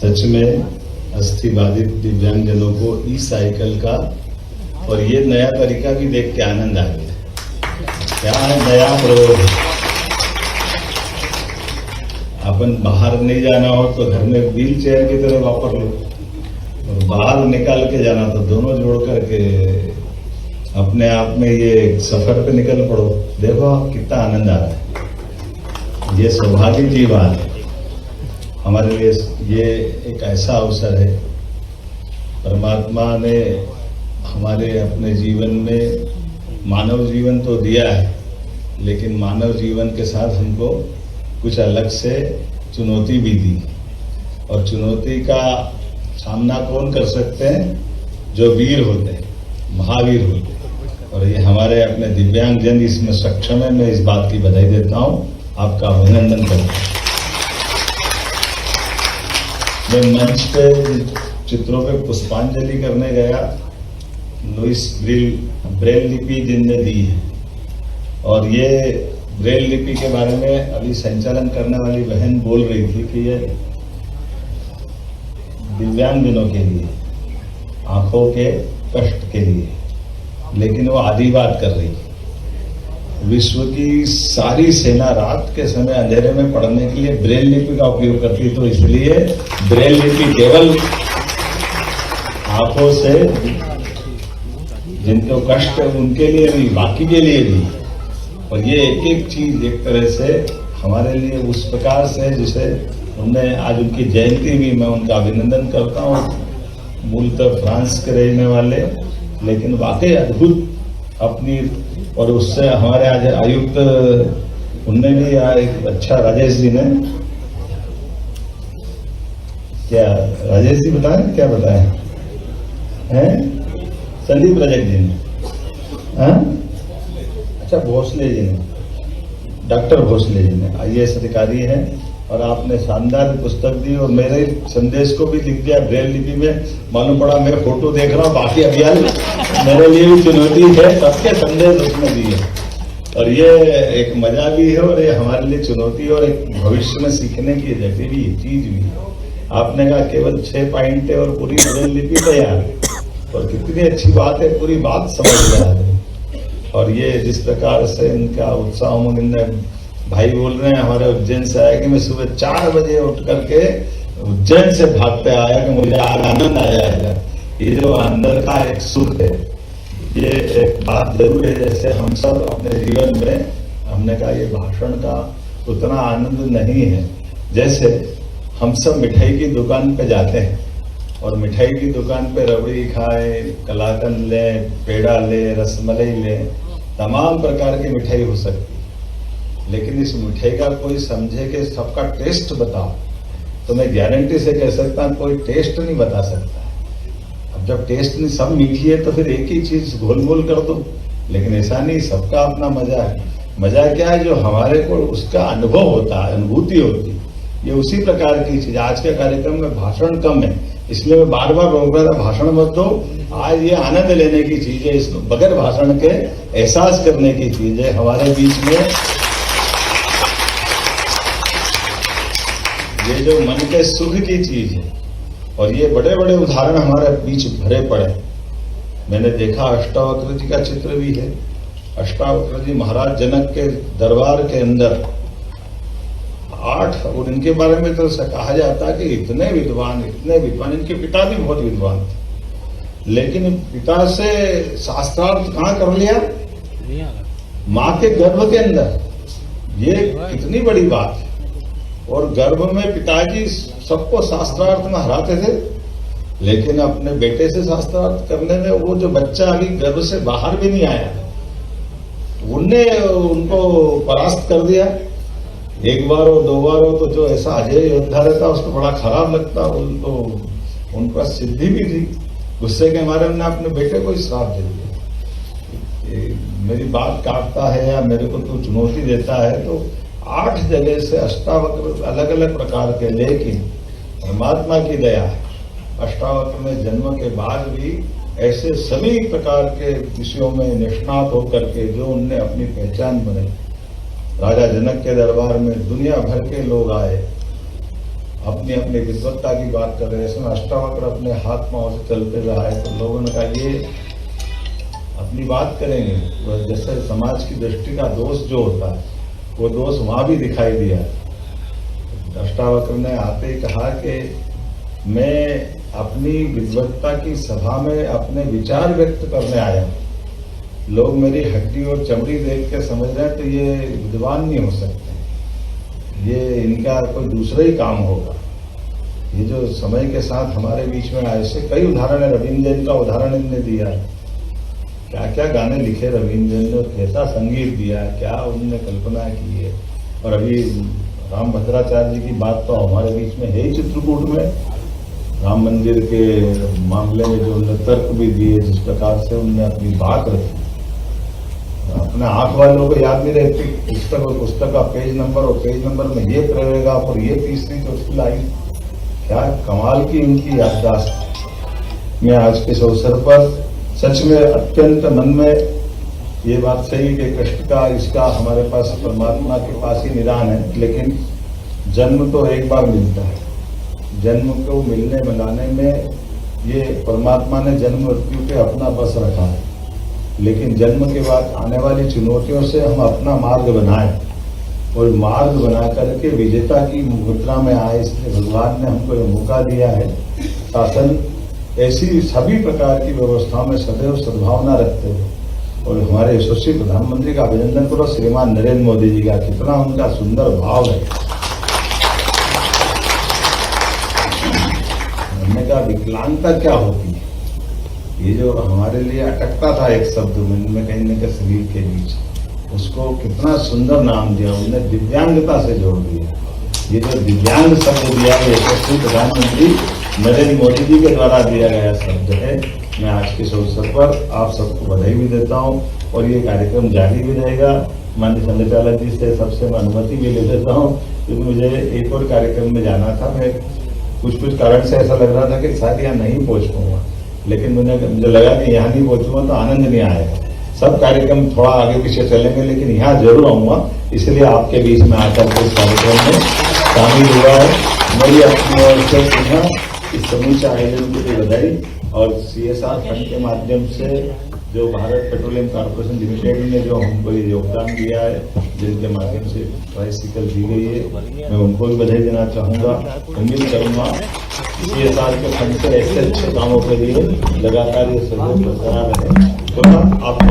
सच में अस्थि बाधित दिव्यांगजनों को ई साइकिल का और ये नया तरीका भी देख के आनंद आ गया। क्या है नया प्रयोग। अपन बाहर नहीं जाना हो तो घर में व्हील चेयर की तरह वापर लो, और बाहर निकाल के जाना तो दोनों जोड़ करके अपने आप में ये सफर पे निकल पड़ो। देखो आप कितना आनंद आ रहा है। ये सौभाग्य की बात है हमारे लिए। ये एक ऐसा अवसर है, परमात्मा ने हमारे अपने जीवन में मानव जीवन तो दिया है, लेकिन मानव जीवन के साथ हमको कुछ अलग से चुनौती भी दी। और चुनौती का सामना कौन कर सकते हैं? जो वीर होते हैं, महावीर होते हैं। और ये हमारे अपने दिव्यांगजन इसमें सक्षम है। मैं इस बात की बधाई देता हूं, आपका अभिनंदन करता हूं। मैं मंच पे चित्रों पे पुष्पांजलि करने गया। लुइस ब्रेल लिपि जिनने दी है, और ये ब्रेल लिपि के बारे में अभी संचालन करने वाली बहन बोल रही थी कि ये दिव्यांगजनों के लिए, आंखों के कष्ट के लिए, लेकिन वो आधी बात कर रही है। विश्व की सारी सेना रात के समय अंधेरे में पढ़ने के लिए ब्रेल लिपि का उपयोग करती, तो इसलिए ब्रेल लिपि केवल आंखों से जिनको कष्ट है उनके लिए नहीं, बाकी के लिए भी। और ये एक एक चीज एक तरह से हमारे लिए उस प्रकार से जिसे उनने आज उनकी जयंती भी, मैं उनका अभिनंदन करता हूँ। मूलतः फ्रांस के रहने वाले, लेकिन वाकई अद्भुत अपनी, और उससे हमारे आज आयुक्त उनने भी एक अच्छा, राजेश जी ने क्या, राजेश जी बताएं क्या बताएं हैं? संदीप रजक जी ने, अच्छा भोसले जी ने, डॉक्टर भोसले जी ने IAS अधिकारी हैं, और आपने शानदार पुस्तक दी और मेरे संदेश को भी लिख दिया ब्रेल लिपि में। मालूम पड़ा मैं फोटो देख रहा हूँ, बाकी अभियान मेरे लिए भी चुनौती है, सबके संदेश उसमें दिए। और ये एक मजा भी है और ये हमारे लिए चुनौती और एक भविष्य में सीखने की जैसी भी चीज भी है। आपने कहा केवल 6 पॉइंट है और पूरी ब्रेल लिपि तैयार है, और कितनी अच्छी बात है, पूरी बात समझ रहा है। और ये जिस प्रकार से इनका उत्साह उमंग, भाई बोल रहे हैं हमारे उज्जैन से आया कि मैं सुबह 4 बजे उठ करके उज्जैन से भागते आया कि मुझे आनंद आया है। ये जो अंदर का एक सुख है, ये एक बात जरूर है। जैसे हम सब अपने जीवन में, हमने कहा ये भाषण का उतना आनंद नहीं है, जैसे हम सब मिठाई की दुकान पे जाते हैं और मिठाई की दुकान पे रबड़ी खाए, कलाकंद ले, पेड़ा ले, रसमलाई ले, तमाम प्रकार की मिठाई हो सकती है। लेकिन इस मिठाई का कोई समझे कि सबका टेस्ट बताओ, तो मैं गारंटी से कह सकता हूं कोई टेस्ट नहीं बता सकता है। अब जब टेस्ट नहीं, सब मीठी है तो फिर एक ही चीज घोल-मोल कर दो, लेकिन ऐसा नहीं, सबका अपना मजा है। मजा क्या है? जो हमारे को उसका अनुभव होता है, अनुभूति होती है। ये उसी प्रकार की चीज। आज के कार्यक्रम में भाषण कम है, इसलिए मैं बार बार बोल रहा था भाषण मत दो। आज ये आनंद लेने की चीज है, इसको बगैर भाषण के एहसास करने की चीज है। हमारे बीच में ये जो मन के सुख की चीज है, और ये बड़े बड़े उदाहरण हमारे बीच भरे पड़े। मैंने देखा अष्टावक्र जी का चित्र भी है। अष्टावक्र जी महाराज जनक के दरबार के अंदर 8, और इनके बारे में तो कहा जाता है कि इतने विद्वान, इनके पिता भी बहुत विद्वान थे, लेकिन पिता से शास्त्रार्थ कहाँ कर लिया? माँ के गर्भ के अंदर। ये कितनी बड़ी बात है। और गर्भ में पिताजी सबको शास्त्रार्थ में हराते थे, लेकिन अपने बेटे से शास्त्रार्थ करने में वो जो बच्चा अभी गर्भ से बाहर भी नहीं आया, उनने उनको परास्त कर दिया। एक बार हो, 2 बार हो, तो जो ऐसा अजय योद्धा रहता उसको बड़ा खराब लगता। तो उनका सिद्धि भी थी, गुस्से के मारे उन्होंने अपने बेटे को ही श्राप दे दिया। मेरी बात काटता है या मेरे को तो चुनौती देता है, तो 8 जगह से अष्टावक्र अलग अलग प्रकार के, लेकिन परमात्मा की दया है, अष्टावक्र में जन्म के बाद भी ऐसे सभी प्रकार के विषयों में निष्णात होकर के जो उनने अपनी पहचान बनाई। राजा जनक के दरबार में दुनिया भर के लोग आए, अपनी अपनी विद्वत्ता की बात कर रहे हैं। इसमें अष्टावक्र अपने हाथ पांव से चलते हुए आए तो लोगों ने कहा ये अपनी बात करेंगे। वह जैसे समाज की दृष्टि का दोष जो होता है वो दोष वहां भी दिखाई दिया। अष्टावक्र ने आते ही कहा कि मैं अपनी विद्वत्ता की सभा में अपने विचार व्यक्त करने आया हूं। लोग मेरी हड्डी और चमड़ी देख के समझ रहे हैं तो ये विद्वान नहीं हो सकते, ये इनका कोई दूसरा ही काम होगा। ये जो समय के साथ हमारे बीच में ऐसे कई उदाहरण है। रविंद्र जैन का उदाहरण इनने दिया है। क्या क्या गाने लिखे रविंद्र जैन ने, कैसा संगीत दिया है, क्या उन्होंने कल्पना की है। और अभी राम भद्राचार्य जी की बात तो हमारे बीच में है ही चित्रकूट में। राम मंदिर के मामले में जो उन्होंने तर्क भी दिए, जिस प्रकार से उन्होंने अपनी बात रखी, अपने आंख वालों को याद नहीं रहती पुस्तक और पुस्तक का पेज नंबर और पेज नंबर में ये पैराग्राफ और ये तीसरी चौथी लाइन। क्या कमाल की इनकी याददाश्त। मैं आज के इस अवसर पर सच में अत्यंत मन में ये बात सही कि कष्ट का इसका हमारे पास परमात्मा के पास ही निदान है, लेकिन जन्म तो एक बार मिलता है। जन्म को मिलने मिलाने में ये परमात्मा ने जन्म मृत्यु पे अपना बस रखा है, लेकिन जन्म के बाद आने वाली चुनौतियों से हम अपना मार्ग बनाएं और मार्ग बना करके विजेता की मुद्रा में आए। इसलिए भगवान ने हमको ये मौका दिया है। शासन ऐसी सभी प्रकार की व्यवस्थाओं में सदैव सद्भावना रखते हुए, और हमारे यशस्वी प्रधानमंत्री का अभिनंदन करो, श्रीमान नरेंद्र मोदी जी का, कितना उनका सुंदर भाव है। हमने कहा विकलांगता क्या होती है, ये जो हमारे लिए अटकता था एक शब्द में कहीं न कहीं शरीर के बीच, उसको कितना सुंदर नाम दिया उन्होंने, दिव्यांगता से जोड़ दिया। ये जो दिव्यांग शब्द दिया है यशस्वी प्रधानमंत्री नरेंद्र मोदी जी के द्वारा दिया गया शब्द है। मैं आज के इस अवसर पर आप सबको बधाई भी देता हूं और ये कार्यक्रम जारी भी रहेगा। माननीय संचालक जी से सबसे मैं अनुमति भी ले लेता हूं, क्योंकि मुझे एक और कार्यक्रम में जाना था। मैं कुछ कारण से ऐसा लग रहा था कि शायद यहाँ नहीं पहुंच पाऊंगा, लेकिन मुझे लगा कि यहाँ नहीं पहुंचूंगा तो आनंद नहीं आएगा। सब कार्यक्रम थोड़ा आगे पीछे चलेंगे, लेकिन यहाँ जरूर आऊंगा। इसलिए आपके बीच में आकर के इस कार्यक्रम में शामिल हुआ है। मेरी अपनी ओर से इस समूचे आयोजन की बधाई और CSR फंड के माध्यम से जो भारत पेट्रोलियम कॉर्पोरेशन लिमिटेड ने जो हमको ये योगदान दिया है, जिनके माध्यम से ट्राइसिकल दी गई है, मैं उनको भी बधाई देना चाहूँगा। उम्मीद करूँगा CSR के फंड से ऐसे अच्छे कामों के लिए लगातार ये सहयोग बरकरार रहे। तो आप